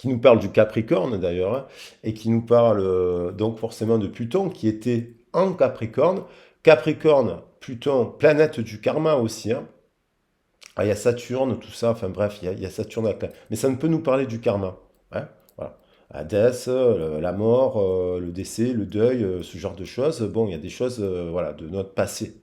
qui nous parle du Capricorne d'ailleurs, hein, et qui nous parle donc forcément de Pluton, qui était en Capricorne. Capricorne, Pluton, planète du karma aussi, hein. Ah, il y a Saturne, tout ça, enfin bref, il y a Saturne avec mais ça ne peut nous parler du karma, hein, voilà. Hadès, la mort, le décès, le deuil, ce genre de choses. Bon, il y a des choses, voilà, de notre passé.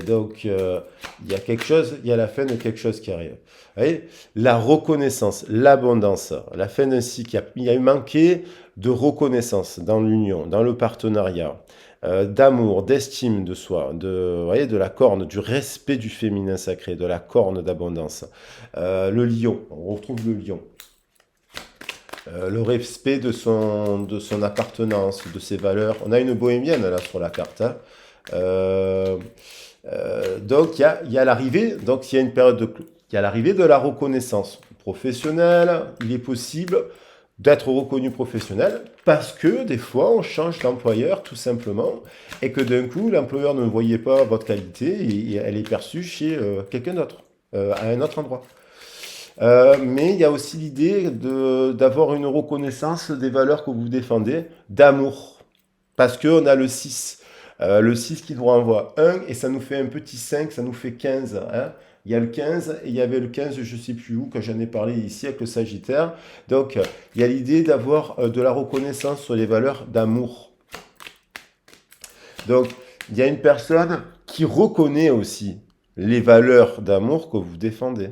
Donc, il y a quelque chose, il y a la fin de quelque chose qui arrive. Vous voyez, la reconnaissance, l'abondance, la fin d'un cycle, il y a eu manqué de reconnaissance dans l'union, dans le partenariat, d'amour, d'estime de soi, vous voyez, de la corne, du respect du féminin sacré, de la corne d'abondance. Le lion, on retrouve le lion. Le respect de son appartenance, de ses valeurs. On a une bohémienne là sur la carte, hein. Euh, donc il y a l'arrivée, donc il y a une période il y a l'arrivée de la reconnaissance professionnelle. Il est possible d'être reconnu professionnel parce que des fois on change d'employeur tout simplement et que d'un coup l'employeur ne voyait pas votre qualité et elle est perçue chez quelqu'un d'autre, à un autre endroit. Mais il y a aussi l'idée d'avoir une reconnaissance des valeurs que vous défendez, d'amour. Parce qu'on a le 6 qui nous renvoie 1 et ça nous fait un petit 5, ça nous fait 15, hein. Il y a le 15 et il y avait le 15, je ne sais plus où, quand j'en ai parlé ici avec le Sagittaire. Donc, il y a l'idée d'avoir de la reconnaissance sur les valeurs d'amour. Donc, il y a une personne qui reconnaît aussi les valeurs d'amour que vous défendez.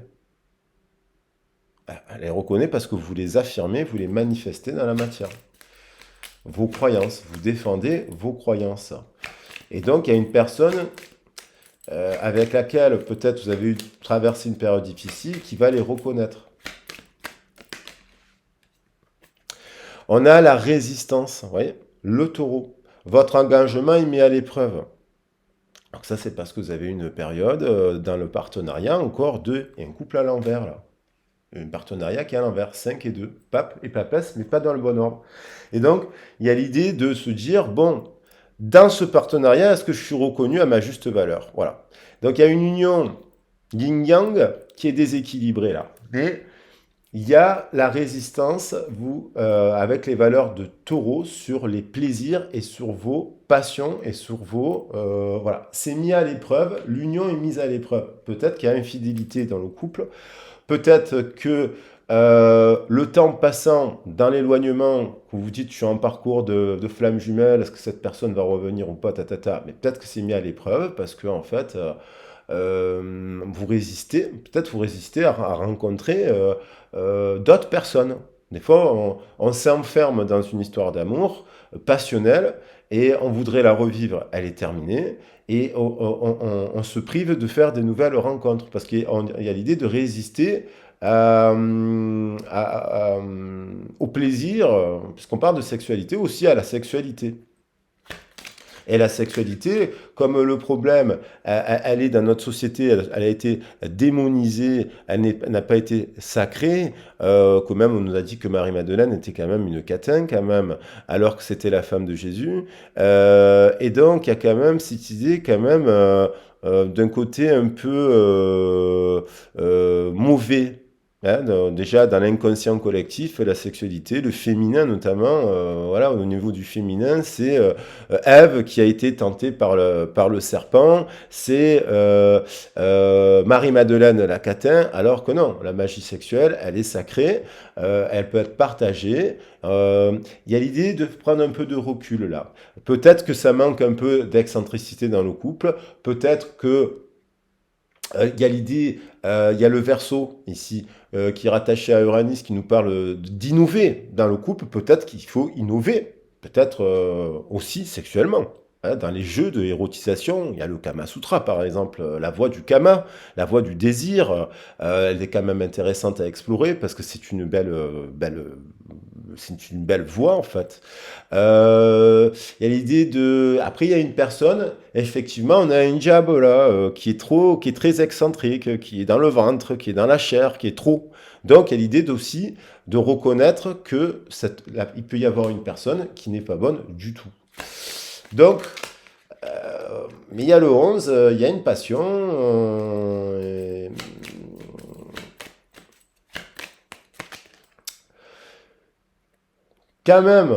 Elle les reconnaît parce que vous les affirmez, vous les manifestez dans la matière. Vos croyances, vous défendez vos croyances. Et donc, il y a une personne avec laquelle peut-être vous avez traversé une période difficile qui va les reconnaître. On a la résistance, vous voyez, le taureau. Votre engagement est mis à l'épreuve. Donc ça, c'est parce que vous avez une période dans le partenariat encore de, et un couple à l'envers là. Un partenariat qui est à l'envers, 5 et 2, pape et papesse, mais pas dans le bon ordre. Et donc, il y a l'idée de se dire, bon, dans ce partenariat, est-ce que je suis reconnu à ma juste valeur? Voilà. Donc, il y a une union yin-yang qui est déséquilibrée là. Mais il y a la résistance, avec les valeurs de taureau sur les plaisirs et sur vos passions et sur vos... voilà. C'est mis à l'épreuve, l'union est mise à l'épreuve. Peut-être qu'il y a infidélité dans le couple. Peut-être que le temps passant dans l'éloignement, vous vous dites je suis en parcours de flamme jumelle, est-ce que cette personne va revenir ou pas, mais peut-être que c'est mis à l'épreuve parce que en fait vous résistez, peut-être vous résistez à rencontrer d'autres personnes. Des fois, on s'enferme dans une histoire d'amour passionnelle et on voudrait la revivre. Elle est terminée et on se prive de faire des nouvelles rencontres parce qu'il y a l'idée de résister au plaisir, puisqu'on parle de sexualité, aussi à la sexualité. Et la sexualité, comme le problème, elle est dans notre société, elle a été démonisée, elle n'a pas été sacrée, quand même on nous a dit que Marie-Madeleine était quand même une catin, quand même, alors que c'était la femme de Jésus. Et donc, il y a quand même cette idée, quand même, d'un côté un peu mauvais. Hein, déjà dans l'inconscient collectif, la sexualité, le féminin notamment, voilà, au niveau du féminin, c'est Ève qui a été tentée par le serpent, c'est Marie-Madeleine la catin, alors que non, la magie sexuelle, elle est sacrée, elle peut être partagée. Il y a l'idée de prendre un peu de recul là. Peut-être que ça manque un peu d'excentricité dans le couple, peut-être que il y a l'idée, il y a le Verseau ici, qui est rattaché à Uranus, qui nous parle d'innover dans le couple. Peut-être qu'il faut innover, peut-être aussi sexuellement. Hein, dans les jeux de érotisation, il y a le Kama Sutra par exemple, la voie du Kama, la voie du désir. Elle est quand même intéressante à explorer parce que c'est une c'est une belle voie en fait. Il y a l'idée de... Après, il y a une personne, effectivement, on a un diable là, qui est très excentrique, qui est dans le ventre, qui est dans la chair, qui est trop. Donc, il y a l'idée aussi de reconnaître que il peut y avoir une personne qui n'est pas bonne du tout. Donc, mais il y a le 11, il y a une passion. quand même,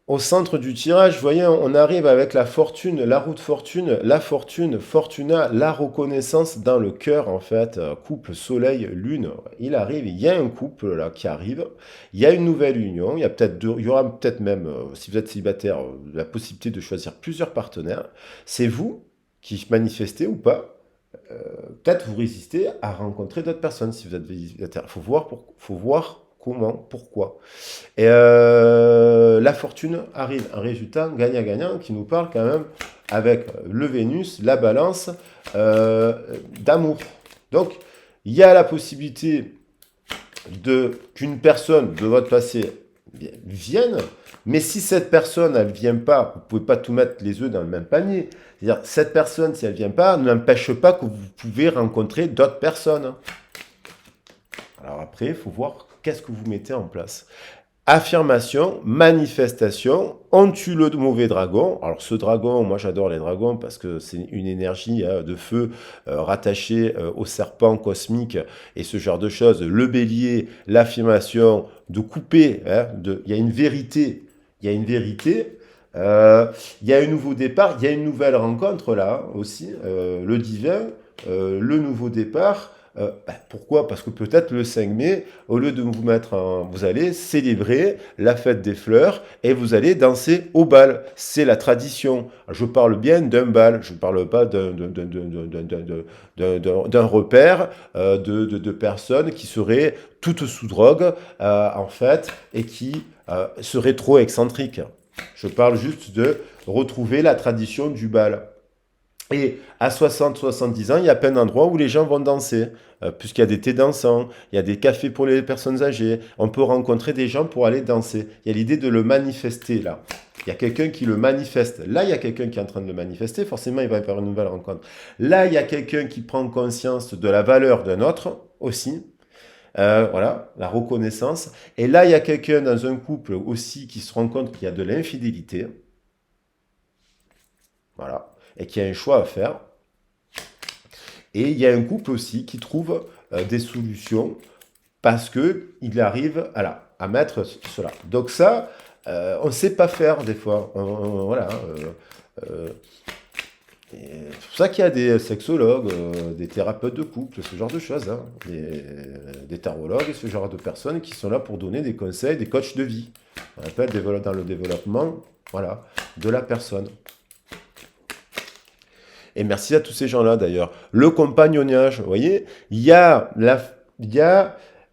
au centre du tirage, vous voyez, on arrive avec la fortune, la roue de fortune, la fortune, Fortuna, la reconnaissance dans le cœur, en fait, couple soleil, lune. Il arrive, il y a un couple là qui arrive, il y a une nouvelle union, il y a peut-être il y aura peut-être même, si vous êtes célibataire, la possibilité de choisir plusieurs partenaires. C'est vous qui manifestez ou pas. Peut-être vous résistez à rencontrer d'autres personnes si vous êtes célibataire. Faut voir comment, pourquoi. Et la fortune arrive, un résultat gagnant-gagnant qui nous parle quand même avec le Vénus, la balance d'amour. Donc, il y a la possibilité qu'une personne de votre passé vienne, mais si cette personne, elle ne vient pas, vous ne pouvez pas tout mettre les œufs dans le même panier. C'est-à-dire, cette personne, si elle ne vient pas, n'empêche pas que vous pouvez rencontrer d'autres personnes. Alors après, il faut voir qu'est-ce que vous mettez en place. Affirmation, manifestation, on tue le mauvais dragon. Alors ce dragon, moi j'adore les dragons parce que c'est une énergie de feu rattachée au serpent cosmique et ce genre de choses. Le bélier, l'affirmation, de couper, hein, il y a une vérité, il y a une vérité. Il y a un nouveau départ, il y a une nouvelle rencontre là aussi, le divin, le nouveau départ. Pourquoi? Parce que peut-être le 5 mai, au lieu de vous mettre vous allez célébrer la fête des fleurs et vous allez danser au bal. C'est la tradition. Je parle bien d'un bal, je ne parle pas d'un repère de personnes qui seraient toutes sous drogue, en fait, et qui seraient trop excentriques. Je parle juste de retrouver la tradition du bal. Et à 60-70 ans, il y a plein d'endroits où les gens vont danser, puisqu'il y a des thés dansants, il y a des cafés pour les personnes âgées. On peut rencontrer des gens pour aller danser. Il y a l'idée de le manifester là. Il y a quelqu'un qui le manifeste. Là, il y a quelqu'un qui est en train de le manifester. Forcément, il va y avoir une nouvelle rencontre. Là, il y a quelqu'un qui prend conscience de la valeur d'un autre aussi. Voilà, la reconnaissance. Et là, il y a quelqu'un dans un couple aussi qui se rend compte qu'il y a de l'infidélité. Voilà. Et qui a un choix à faire. Et il y a un couple aussi qui trouve des solutions parce qu'il arrive à mettre cela. Donc ça, on ne sait pas faire des fois. Voilà. C'est pour ça qu'il y a des sexologues, des thérapeutes de couple, ce genre de choses, hein, des tarologues et ce genre de personnes qui sont là pour donner des conseils, des coachs de vie. On appelle dans le développement, voilà, de la personne. Et merci à tous ces gens-là d'ailleurs. Le compagnonnage, vous voyez, il y a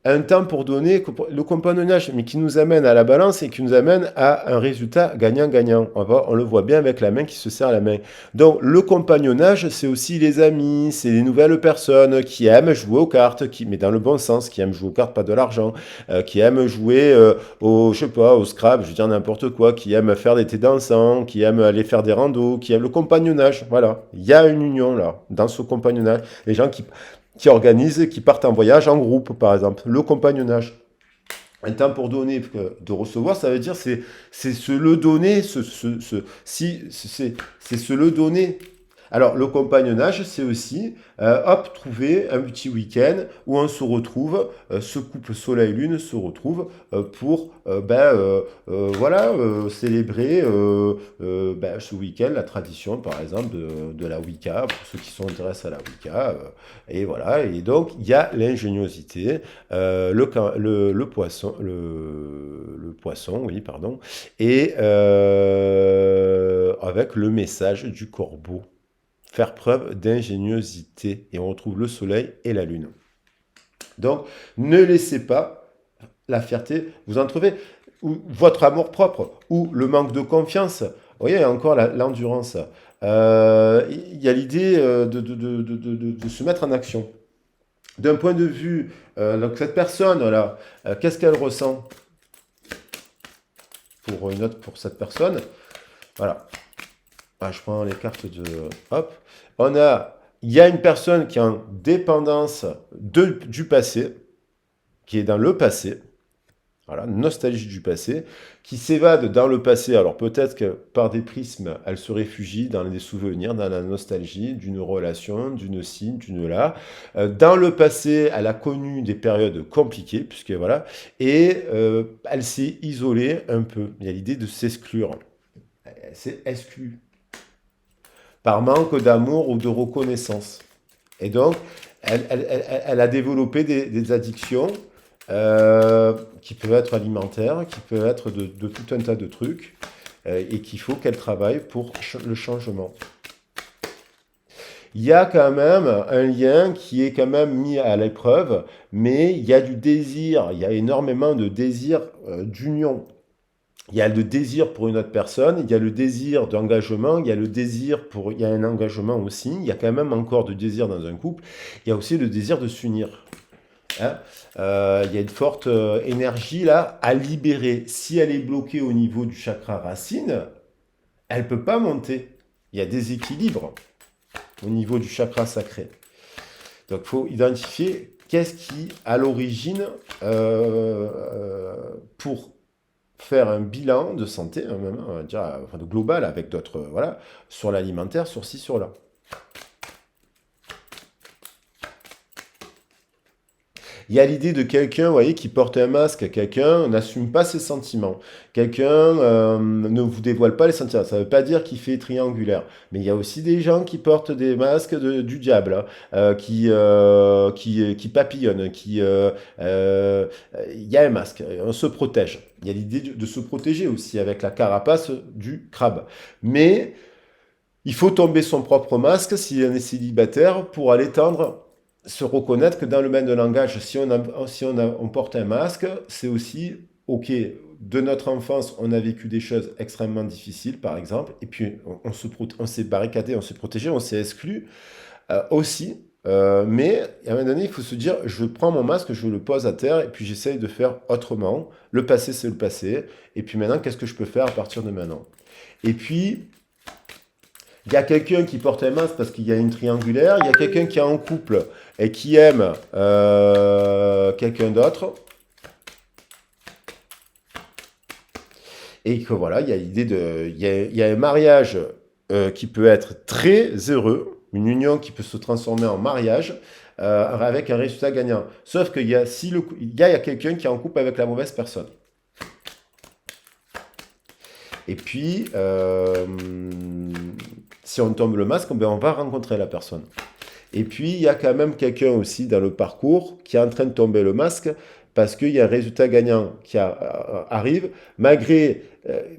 un temps pour donner le compagnonnage, mais qui nous amène à la balance et qui nous amène à un résultat gagnant-gagnant. On le voit bien avec la main qui se serre la main. Donc le compagnonnage, c'est aussi les amis, c'est les nouvelles personnes qui aiment jouer aux cartes, mais dans le bon sens, qui aiment jouer aux cartes, pas de l'argent, qui aiment jouer je sais pas, au Scrabble, je veux dire n'importe quoi, qui aiment faire des thés dansants, qui aiment aller faire des randos, qui aiment le compagnonnage. Voilà, il y a une union là, dans ce compagnonnage. Les gens qui organisent, qui partent en voyage en groupe, par exemple. Le compagnonnage. Un temps pour donner, de recevoir, ça veut dire c'est se le donner, c'est se le donner. Alors, le compagnonnage, c'est aussi, trouver un petit week-end où on se retrouve, ce couple soleil-lune se retrouve pour, voilà, célébrer ce week-end la tradition, par exemple, de la Wicca, pour ceux qui sont intéressés à la Wicca. Et voilà, et donc, il y a l'ingéniosité, le poisson, le poisson, oui, pardon, et avec le message du corbeau. Faire preuve d'ingéniosité. Et on retrouve le soleil et la lune. Donc, ne laissez pas la fierté vous en trouver. Ou votre amour propre, ou le manque de confiance. Vous voyez, encore l'endurance. Il y a l'idée de se mettre en action. D'un point de vue, donc cette personne-là, qu'est-ce qu'elle ressent pour cette personne? Voilà. Je prends les cartes de... Hop. Il y a une personne qui est en dépendance du passé, qui est dans le passé. Voilà, nostalgie du passé, qui s'évade dans le passé. Alors peut-être que par des prismes, elle se réfugie dans des souvenirs, dans la nostalgie d'une relation, d'une ci, d'une là. Dans le passé, elle a connu des périodes compliquées, puisque voilà, et elle s'est isolée un peu. Il y a l'idée de s'exclure. Elle s'est exclue par manque d'amour ou de reconnaissance. Et donc, elle a développé des addictions qui peuvent être alimentaires, qui peuvent être de tout un tas de trucs, et qu'il faut qu'elle travaille pour le changement. Il y a quand même un lien qui est quand même mis à l'épreuve, mais il y a du désir, il y a énormément de désir d'union. Il y a le désir pour une autre personne, il y a le désir d'engagement, il y a le désir pour, il y a un engagement aussi, il y a quand même encore du désir dans un couple, il y a aussi le désir de s'unir. Hein. Il y a une forte énergie là à libérer. Si elle est bloquée au niveau du chakra racine, elle ne peut pas monter. Il y a des équilibres au niveau du chakra sacré. Donc il faut identifier qu'est-ce qui, à l'origine, pour faire un bilan de santé, même, on va dire, enfin, de global avec d'autres, voilà, sur l'alimentaire, sur ci, sur là. Il y a l'idée de quelqu'un, vous voyez, qui porte un masque, quelqu'un n'assume pas ses sentiments, quelqu'un ne vous dévoile pas les sentiments. Ça ne veut pas dire qu'il fait triangulaire, mais il y a aussi des gens qui portent des masques du diable, hein, qui papillonnent, il y a un masque, on se protège. Il y a l'idée de se protéger aussi avec la carapace du crabe. Mais il faut tomber son propre masque si on est célibataire pour aller tendre se reconnaître que dans le domaine de langage, si on porte un masque, c'est aussi, ok, de notre enfance, on a vécu des choses extrêmement difficiles, par exemple, et puis on s'est barricadé, on s'est protégé, on s'est exclu aussi. Mais à un moment donné, il faut se dire, je prends mon masque, je le pose à terre, et puis j'essaye de faire autrement. Le passé, c'est le passé. Et puis maintenant, qu'est-ce que je peux faire à partir de maintenant? Et puis, il y a quelqu'un qui porte un masque parce qu'il y a une triangulaire, il y a quelqu'un qui est en couple et qui aime quelqu'un d'autre. Et que voilà, il y a l'idée de. Il y a un mariage qui peut être très heureux, une union qui peut se transformer en mariage avec un résultat gagnant. Sauf qu'il y a, si il y a quelqu'un qui est en couple avec la mauvaise personne. Et puis, si on tombe le masque, ben on va rencontrer la personne. Et puis, il y a quand même quelqu'un aussi dans le parcours qui est en train de tomber le masque parce qu'il y a un résultat gagnant qui arrive, malgré,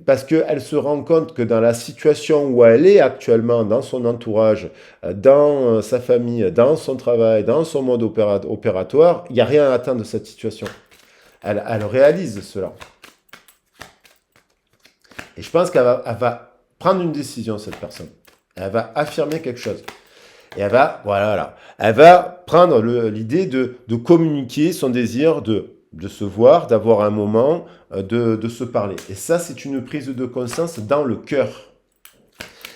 parce qu'elle se rend compte que dans la situation où elle est actuellement, dans son entourage, dans sa famille, dans son travail, dans son mode opératoire, il n'y a rien à attendre de cette situation. Elle réalise cela. Et je pense qu'elle va prendre une décision, cette personne. Elle va affirmer quelque chose. Et elle va, voilà, elle va prendre l'idée de communiquer son désir de se voir, d'avoir un moment, de se parler. Et ça, c'est une prise de conscience dans le cœur.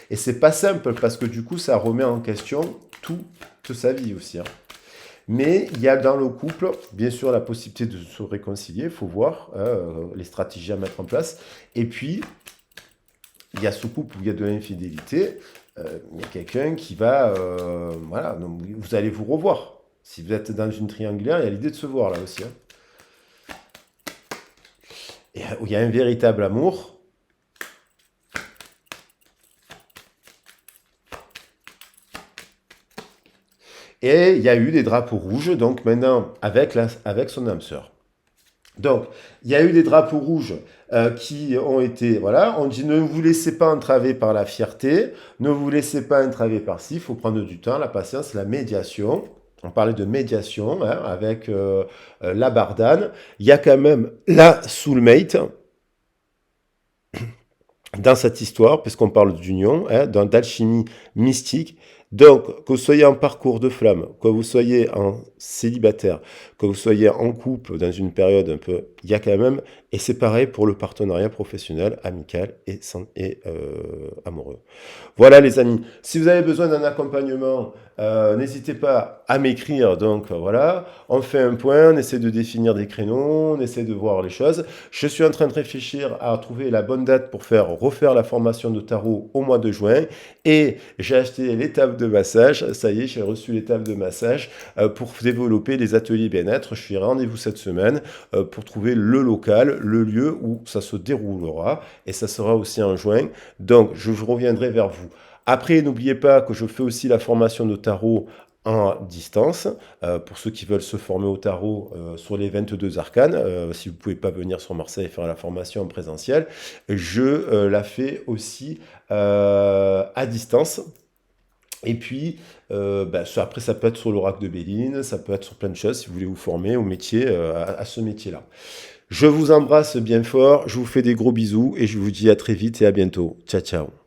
Et c'est pas simple parce que du coup, ça remet en question toute sa vie aussi. Hein. Mais il y a dans le couple, bien sûr, la possibilité de se réconcilier. Il faut voir les stratégies à mettre en place. Et puis, il y a ce couple où il y a de l'infidélité. Il y a quelqu'un qui va... voilà, donc vous allez vous revoir. Si vous êtes dans une triangulaire, il y a l'idée de se voir là aussi. Hein. Et où il y a un véritable amour. Et il y a eu des drapeaux rouges, donc maintenant, avec son âme sœur. Donc, il y a eu des drapeaux rouges qui ont été, voilà, on dit ne vous laissez pas entraver par la fierté, ne vous laissez pas entraver par ci, il faut prendre du temps, la patience, la médiation. On parlait de médiation hein, avec la bardane. Il y a quand même la soulmate dans cette histoire, puisqu'on parle d'union, hein, d'alchimie mystique. Donc, que vous soyez en parcours de flamme, que vous soyez en célibataire, que vous soyez en couple dans une période un peu, il y a quand même, et c'est pareil pour le partenariat professionnel, amical et amoureux. Voilà les amis, si vous avez besoin d'un accompagnement, n'hésitez pas à m'écrire. Donc voilà, on fait un point, on essaie de définir des créneaux, on essaie de voir les choses. Je suis en train de réfléchir à trouver la bonne date pour refaire la formation de tarot au mois de juin. Et j'ai acheté les tables de massage, ça y est, j'ai reçu les tables de massage pour développer les ateliers bien-être. Je suis rendez-vous cette semaine pour trouver le local, le lieu où ça se déroulera. Et ça sera aussi en juin. Donc je reviendrai vers vous. Après, n'oubliez pas que je fais aussi la formation de tarot en distance, pour ceux qui veulent se former au tarot sur les 22 arcanes. Si vous ne pouvez pas venir sur Marseille faire la formation en présentiel, je la fais aussi à distance. Et puis, après, ça peut être sur l'oracle de Béline, ça peut être sur plein de choses si vous voulez vous former au métier, à ce métier-là. Je vous embrasse bien fort, je vous fais des gros bisous et je vous dis à très vite et à bientôt. Ciao, ciao.